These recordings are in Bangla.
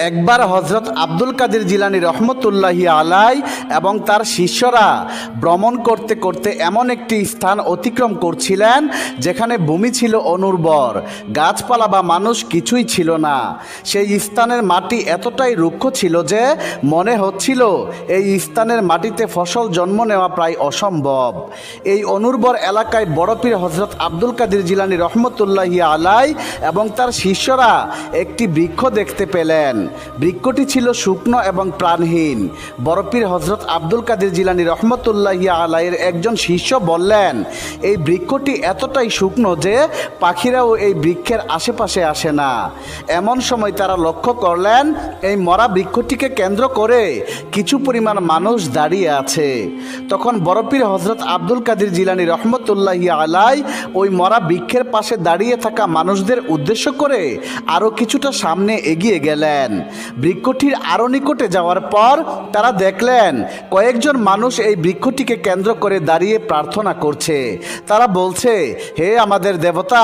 একবার হজরত আব্দুল কাদের জিলানী রহমতুল্লাহি আলাই এবং তার শিষ্যরা ভ্রমণ করতে করতে এমন একটি স্থান অতিক্রম করছিলেন যেখানে ভূমি ছিল অনুর্বর, গাছপালা বা মানুষ কিছুই ছিল না। সেই স্থানের মাটি এতটাই রুক্ষ ছিল যে মনে হচ্ছিল এই স্থানের মাটিতে ফসল জন্ম নেওয়া প্রায় অসম্ভব। এই অনুর্বর এলাকায় বড় পীর হজরত আব্দুল কাদের জিলানী রহমতুল্লাহি আলাই এবং তার শিষ্যরা একটি বৃক্ষ দেখতে পেলেন। বৃক্ষটি ছিল শুকনো এবং প্রাণহীন। বড় পীর হজরত আব্দুল কাদের জিলানী রহমতুল্লাহি আলাইয়ের একজন শিষ্য বললেন, এই বৃক্ষটি এতটাই শুকনো যে পাখিরাও এই বৃক্ষের আশেপাশে আসে না। এমন সময় তারা লক্ষ্য করলেন এই মরা বৃক্ষটিকে কেন্দ্র করে কিছু পরিমাণ মানুষ দাঁড়িয়ে আছে। তখন বড় পীর হজরত আব্দুল কাদের জিলানী রহমতুল্লাহি আলাই ওই মরা বৃক্ষের পাশে দাঁড়িয়ে থাকা মানুষদের উদ্দেশ্য করে আরও কিছুটা সামনে এগিয়ে গেলেন। বৃক্ষটির আরও নিকটে যাওয়ার পর তারা দেখলেন কয়েকজন মানুষ এই বৃক্ষটিকে কেন্দ্র করে দাঁড়িয়ে প্রার্থনা করছে। তারা বলছে, হে আমাদের দেবতা,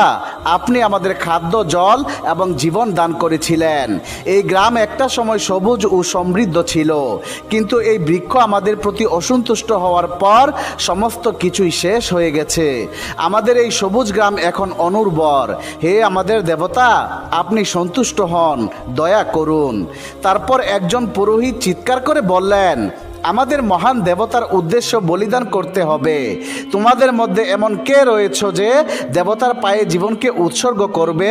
আপনি আমাদের খাদ্য, জল এবং জীবন দান করেছিলেন। এই গ্রাম একটা সময় সবুজ ও সমৃদ্ধ ছিল, কিন্তু এই বৃক্ষ আমাদের প্রতি অসন্তুষ্ট হওয়ার পর সমস্ত কিছুই শেষ হয়ে গেছে। আমাদের এই সবুজ গ্রাম এখন অনুর্বর। হে আমাদের দেবতা, আপনি সন্তুষ্ট হন, দয়া করুন। তারপর একজন পুরোহিত চিৎকার করে বললেন, আমাদের মহান দেবতার উদ্দেশ্য বলিদান করতে হবে। তোমাদের মধ্যে এমন কে রয়েছে যে দেবতার পায়ে জীবনকে উৎসর্গ করবে?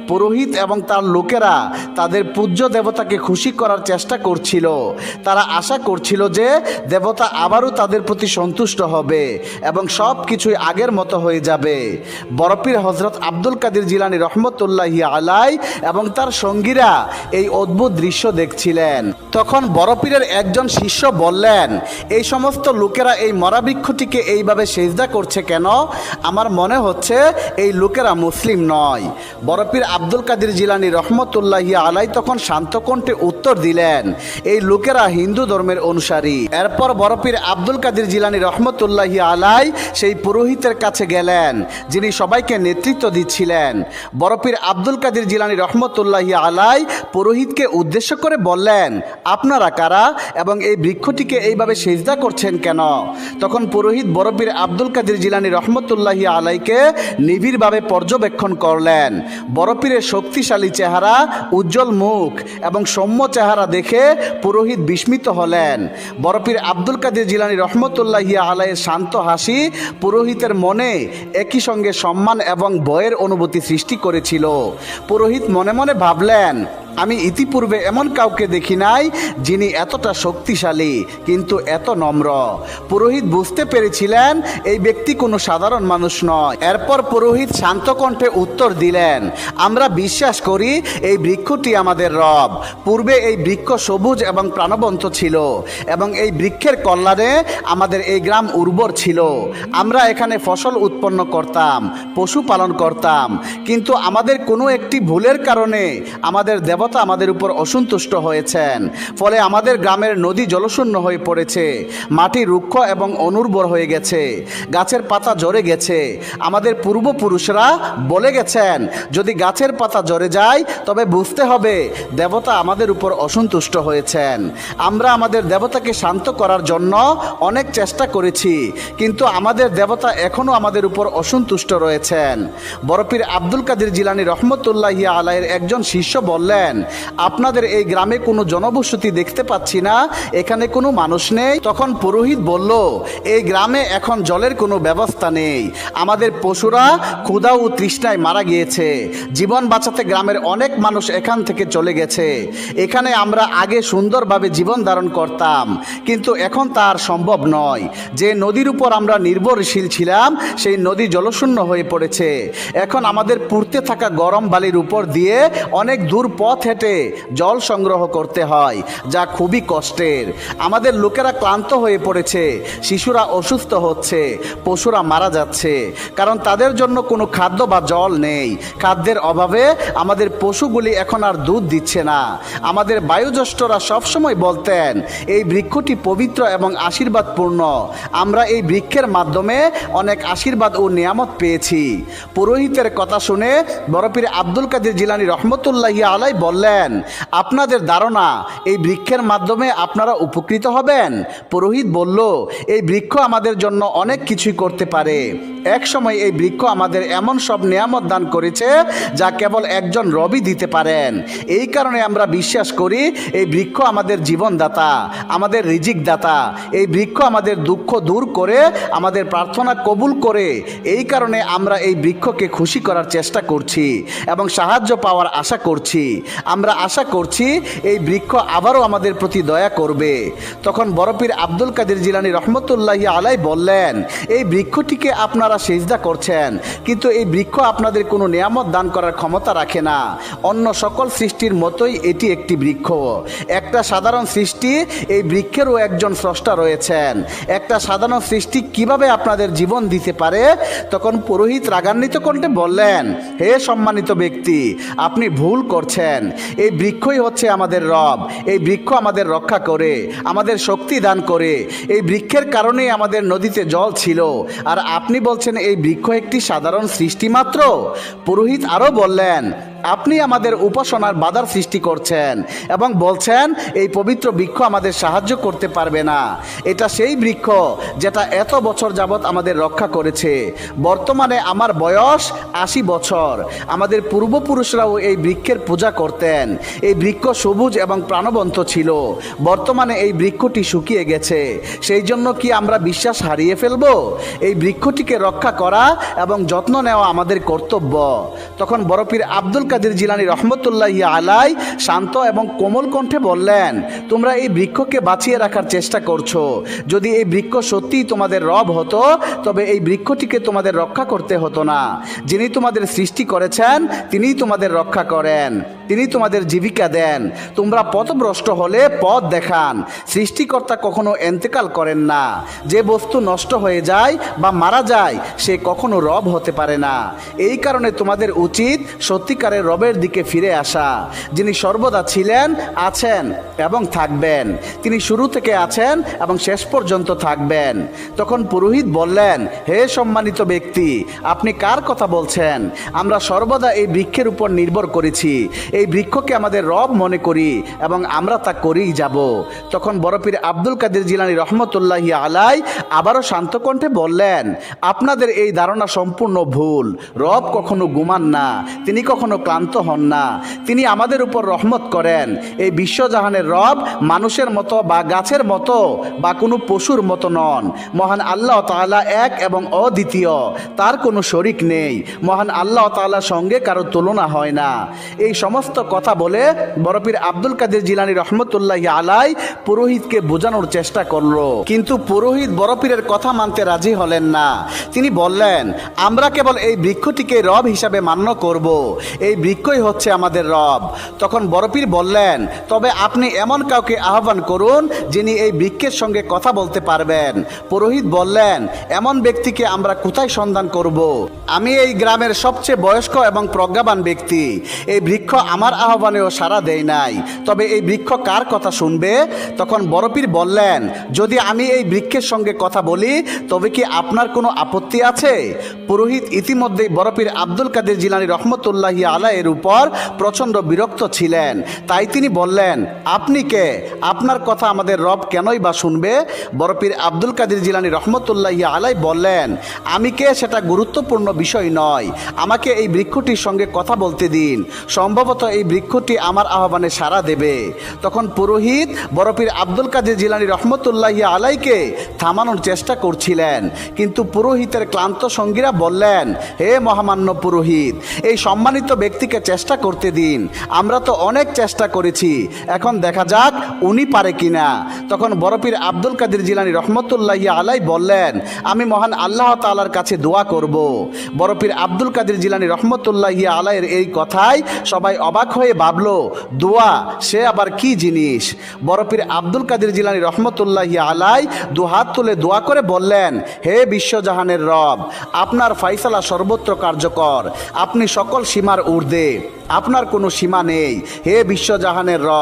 পুরোহিত এবং তার লোকেরা তাদের পূজ্য দেবতাকে খুশি করার চেষ্টা করছিল। তারা আশা করছিল যে দেবতা আবারও তাদের প্রতি সন্তুষ্ট হবে এবং সব কিছুই আগের মতো হয়ে যাবে। বড় পীর হজরত আব্দুল কাদের জিলানী রহমতুল্লাহি আলাই এবং তার সঙ্গীরা এই অদ্ভুত দৃশ্য দেখছিলেন। তখন বড় পীরের একজন শিষ্য বললেন, এই সমস্ত লোকেরা এই মরা বৃক্ষটিকে এইভাবে সেজদা করছে কেন? আমার মনে হচ্ছে এই লোকেরা মুসলিম নয়। বড় পীর আব্দুল কাদের জিলানী রহমতুল্লাহি আলাই তখন শান্ত কণ্ঠে উত্তর দিলেন, এই লোকেরা হিন্দু ধর্মের অনুসারী। এরপর বড় পীর আব্দুল কাদের জিলানী রহমতুল্লাহি আলাই সেই পুরোহিতের কাছে গেলেন যিনি সবাইকে নেতৃত্ব দিচ্ছিলেন। বড় পীর আব্দুল কাদের জিলানী রহমতুল্লাহি আলাই পুরোহিতকে উদ্দেশ্য করে বললেন, আপনারা কারা এবং এই বৃক্ষটিকে এইভাবে সেজদা করছেন কেন? তখন পুরোহিত বড় পীর আব্দুল কাদের জিলানী রহমতুল্লাহি আলাইকে নিবিড়ভাবে পর্যবেক্ষণ করলেন। বড় পীরের শক্তিশালী চেহারা, উজ্জ্বল মুখ এবং সৌম্য চেহারা দেখে পুরোহিত বিস্মিত হলেন। বড় পীর আব্দুল কাদের জিলানী রহমতুল্লাহি আলাইয়ের শান্ত হাসি পুরোহিতের মনে একই সঙ্গে সম্মান এবং ভয়ের অনুভূতি সৃষ্টি করেছিল। পুরোহিত মনে মনে ভাবলেন, আমি ইতিপূর্বে এমন কাউকে দেখি নাই যিনি এতটা শক্তিশালী কিন্তু এত নম্র। পুরোহিত বুঝতে পেরেছিলেন এই ব্যক্তি কোনো সাধারণ মানুষ নয়। এরপর পুরোহিত শান্ত কণ্ঠে উত্তর দিলেন, আমরা বিশ্বাস করি এই বৃক্ষটি আমাদের রব। পূর্বে এই বৃক্ষ সবুজ এবং প্রাণবন্ত ছিল এবং এই বৃক্ষের কল্যাণে আমাদের এই গ্রাম উর্বর ছিল। আমরা এখানে ফসল উৎপন্ন করতাম, পশুপালন করতাম, কিন্তু আমাদের কোনো একটি ভুলের কারণে আমাদের দেবতা আমাদের উপর অসন্তুষ্ট হয়েছেন। ফলে আমাদের গ্রামের নদী জলশূন্য হয়ে পড়েছে, মাটি রুক্ষ এবং অনুর্বর হয়ে গেছে, গাছের পাতা ঝরে গেছে। আমাদের পূর্বপুরুষরা বলে গেছেন, যদি গাছের পাতা ঝরে যায় তবে বুঝতে হবে দেবতা আমাদের উপর অসন্তুষ্ট হয়েছেন। আমরা আমাদের দেবতাকে শান্ত করার জন্য অনেক চেষ্টা করেছি, কিন্তু আমাদের দেবতা এখনও আমাদের উপর অসন্তুষ্ট রয়েছেন। বড় পীর আব্দুল কাদের জিলানী রহমতুল্লাহি আলাইয়ের একজন শিষ্য বললেন, আপনাদের এই গ্রামে কোনো জনবসতি দেখতে পাচ্ছি না, এখানে কোনো মানুষ নেই। তখন পুরোহিত বলল, এই গ্রামে এখন জলের কোনো ব্যবস্থা নেই। আমাদের পশুরা ক্ষুধা ও তৃষ্ণায় মারা গিয়েছে। জীবন বাঁচাতে গ্রামের অনেক মানুষ এখান থেকে চলে গেছে। এখানে আমরা আগে সুন্দরভাবে জীবন ধারণ করতাম, কিন্তু এখন তা আর সম্ভব নয়। যে নদীর উপর আমরা নির্ভরশীল ছিলাম সেই নদী জলশূন্য হয়ে পড়েছে। এখন আমাদের পুড়তে থাকা গরম বালির উপর দিয়ে অনেক দূর পথ হেঁটে জল সংগ্রহ করতে হয়, যা খুবই কষ্টের। আমাদের লোকেরা ক্লান্ত হয়ে পড়েছে, শিশুরা অসুস্থ হচ্ছে, পশুরা মারা যাচ্ছে, কারণ তাদের জন্য কোনো খাদ্য বা জল নেই। খাদ্যের অভাবে আমাদের পশুগুলি এখন আর দুধ দিচ্ছে না। আমাদের বায়োজ্যেষ্ঠরা সবসময় বলতেন এই বৃক্ষটি পবিত্র এবং আশীর্বাদপূর্ণ। আমরা এই বৃক্ষের মাধ্যমে অনেক আশীর্বাদ ও নিয়ামত পেয়েছি। পুরোহিতের কথা শুনে বড় পীর আব্দুল কাদের জিলানী রহমতুল্লাহি আলাই বললেন, আপনাদের ধারণা এই বৃক্ষের মাধ্যমে আপনারা উপকৃত হবেন? পুরোহিত বলল, এই বৃক্ষ আমাদের জন্য অনেক কিছুই করতে পারে। এক সময় এই বৃক্ষ আমাদের এমন সব নিয়ামত দান করেছে যা কেবল একজন রবি দিতে পারেন। এই কারণে আমরা বিশ্বাস করি এই বৃক্ষ আমাদের জীবনদাতা, আমাদের রিজিক দাতা। এই বৃক্ষ আমাদের দুঃখ দূর করে, আমাদের প্রার্থনা কবুল করে। এই কারণে আমরা এই বৃক্ষকে খুশি করার চেষ্টা করছি এবং সাহায্য পাওয়ার আশা করছি। আমরা আশা করছি এই বৃক্ষ আবারও আমাদের প্রতি দয়া করবে। তখন বড়পীর আব্দুল কাদের জিলানী রহমতুল্লাহি আলাই বললেন, এই বৃক্ষটিকে আপনারা সিজদা করছেন, কিন্তু এই বৃক্ষ আপনাদের কোনো নিয়ামত দান করার ক্ষমতা রাখে না। অন্য সকল সৃষ্টির মতোই এটি একটি বৃক্ষ, একটা সাধারণ সৃষ্টি। এই বৃক্ষেরও একজন স্রষ্টা রয়েছেন। একটা সাধারণ সৃষ্টি কিভাবে আপনাদের জীবন দিতে পারে? তখন পুরোহিত রাগান্বিত কণ্ঠে বললেন, হে সম্মানিত ব্যক্তি, আপনি ভুল করছেন। এই বৃক্ষই হচ্ছে আমাদের রব। এই বৃক্ষ আমাদের রক্ষা করে, আমাদের শক্তি দান করে। এই বৃক্ষের কারণেই আমাদের নদীতে জল ছিল, আর আপনি বলছেন এই বৃক্ষ একটি সাধারণ সৃষ্টি মাত্র। পুরোহিত আরও বললেন, আপনি আমাদের উপাসনার বাধার সৃষ্টি করছেন এবং বলছেন এই পবিত্র বৃক্ষ আমাদের সাহায্য করতে পারবে না। এটা সেই বৃক্ষ যেটা এত বছর যাবৎ আমাদের রক্ষা করেছে। বর্তমানে আমার বয়স 80 বছর। আমাদের পূর্বপুরুষরাও এই বৃক্ষের পূজা করতেন। এই বৃক্ষ সবুজ এবং প্রাণবন্ত ছিল। বর্তমানে এই বৃক্ষটি শুকিয়ে গেছে। সেই জন্য কি আমরা বিশ্বাস হারিয়ে ফেলব? এই বৃক্ষটিকে রক্ষা করা এবং যত্ন নেওয়া আমাদের কর্তব্য। তখন বড়পীর আব্দুল কাদের জিলানী রহমতুল্লাহি আলাই শান্ত এবং কোমল কণ্ঠে বললেন, তোমরা এই বৃক্ষকে বাঁচিয়ে রাখার চেষ্টা করছো। যদি এই বৃক্ষ সত্যিই তোমাদের রব হতো, তবে এই বৃক্ষটিকে তোমাদের রক্ষা করতে হতো না। যিনি তোমাদের সৃষ্টি করেছেন তিনিই তোমাদের রক্ষা করেন, তিনি তোমাদের জীবিকা দেন। তোমরা পথভ্রষ্ট হলে পথ দেখান। সৃষ্টিকর্তা কখনো এন্তেকাল করেন না। যে বস্তু নষ্ট হয়ে যায় বা মারা যায় সে কখনো রব হতে পারে না। এই কারণে তোমাদের উচিত সত্যিকারের রবের দিকে ফিরে আসা, যিনি সর্বদা ছিলেন, আছেন এবং থাকবেন। তিনি শুরু থেকে আছেন এবং শেষ পর্যন্ত থাকবেন। তখন পুরোহিত বললেন, হে সম্মানিত ব্যক্তি, আপনি কার কথা বলছেন? আমরা সর্বদা এই বৃক্ষের উপর নির্ভর করেছি। এই বৃক্ষকে আমাদের রব মনে করি এবং আমরা তা করেই যাব। তখন বড়পীর আব্দুল কাদের জিলানী রহমতুল্লাহি আলাই আবারও শান্ত কণ্ঠে বললেন, আপনাদের এই ধারণা সম্পূর্ণ ভুল। রব কখনো ঘুমান না, তিনি কখনো ক্লান্ত হন না। তিনি আমাদের উপর রহমত করেন। এই বিশ্বজাহানের রব মানুষের মতো বা গাছের মতো বা কোনো পশুর মতো নন। মহান আল্লাহ তাআলা এক এবং অদ্বিতীয়, তার কোনো শরিক নেই। মহান আল্লাহ তাআলার সঙ্গে কারো তুলনা হয় না। এই সমস্ত কথা বলে বড়পীর আব্দুল কাদের জিলানী রহমতুল্লাহি আলাই পুরোহিতকে বোঝানোর চেষ্টা করলো, কিন্তু পুরোহিত বড়পীরের কথা মানতে রাজি হলেন না। তিনি বললেন, আমরা কেবল এই বৃক্ষটিকে রব হিসাবে মান্য করব। এই বৃক্ষই হচ্ছে আমাদের রব। তখন বড়পীর বললেন, তবে আপনি এমন কাউকে আহ্বান করুন যিনি এই বৃক্ষের সঙ্গে কথা বলতে পারবেন। পুরোহিত বললেন, এমন ব্যক্তিকে আমরা কোথায় সন্ধান করব? আমি এই গ্রামের সবচেয়ে বয়স্ক এবং প্রজ্ঞাবান ব্যক্তি। এই বৃক্ষ আমার আহ্বানেও সাড়া দেয় নাই, তবে এই বৃক্ষ কার কথা শুনবে? তখন বড়পীর বললেন, যদি আমি এই বৃক্ষের সঙ্গে কথা বলি তবে কি আপনার কোনো আপত্তি আছে? পুরোহিত ইতিমধ্যেই বড়পীর আব্দুল কাদের জিলানী রহমতুল্লাহি আলাইয়ের উপর প্রচণ্ড বিরক্ত ছিলেন। তাই তিনি বললেন, আপনি কে? আপনার কথা আমাদের রব কেনই বা শুনবে? বড়পীর আব্দুল কাদের জিলানী রহমতুল্লাহি আলাই বললেন, আমি কে সেটা গুরুত্বপূর্ণ বিষয় নয়। আমাকে এই বৃক্ষটির সঙ্গে কথা বলতে দিন। সম্ভবত এই বৃক্ষটি আমার আহ্বানে সাড়া দেবে। তখন পুরোহিত বড়পীর আব্দুল কাদের জিলানী রহমতুল্লাহি আলাইকে থামানোর চেষ্টা করছিলেন, কিন্তু পুরোহিতের ক্লান্ত সঙ্গীরা বললেন, হে মহামান্য পুরোহিত, এই সম্মানিত ব্যক্তিকে চেষ্টা করতে দিন। আমরা তো অনেক চেষ্টা করেছি, এখন দেখা যাক উনি পারে কিনা। তখন বড়পীর আব্দুল কাদের জিলানী রহমতুল্লাহি আলাই বললেন, আমি মহান আল্লাহ তাআলার কাছে দোয়া করব। বড়পীর আব্দুল কাদের জিলানী রহমতুল্লাহি আলাইয়ের এই কথায় সবাই অবাক হয়ে ভাবল, দোয়া সে আবার কি জিনিস? বড়পীর আব্দুল কাদের জিলানী রহমতুল্লাহি আলাই দুহাত তুলে দোয়া করে বললেন, হে বিশ্বজাহানের রব, আপনার ফাইসালা সর্বত্র কার্যকর। আপনি সকল সীমার ঊর্ধ্বে, আপনার কোনো সীমা নেই। হে বিশ্বজাহানের রব,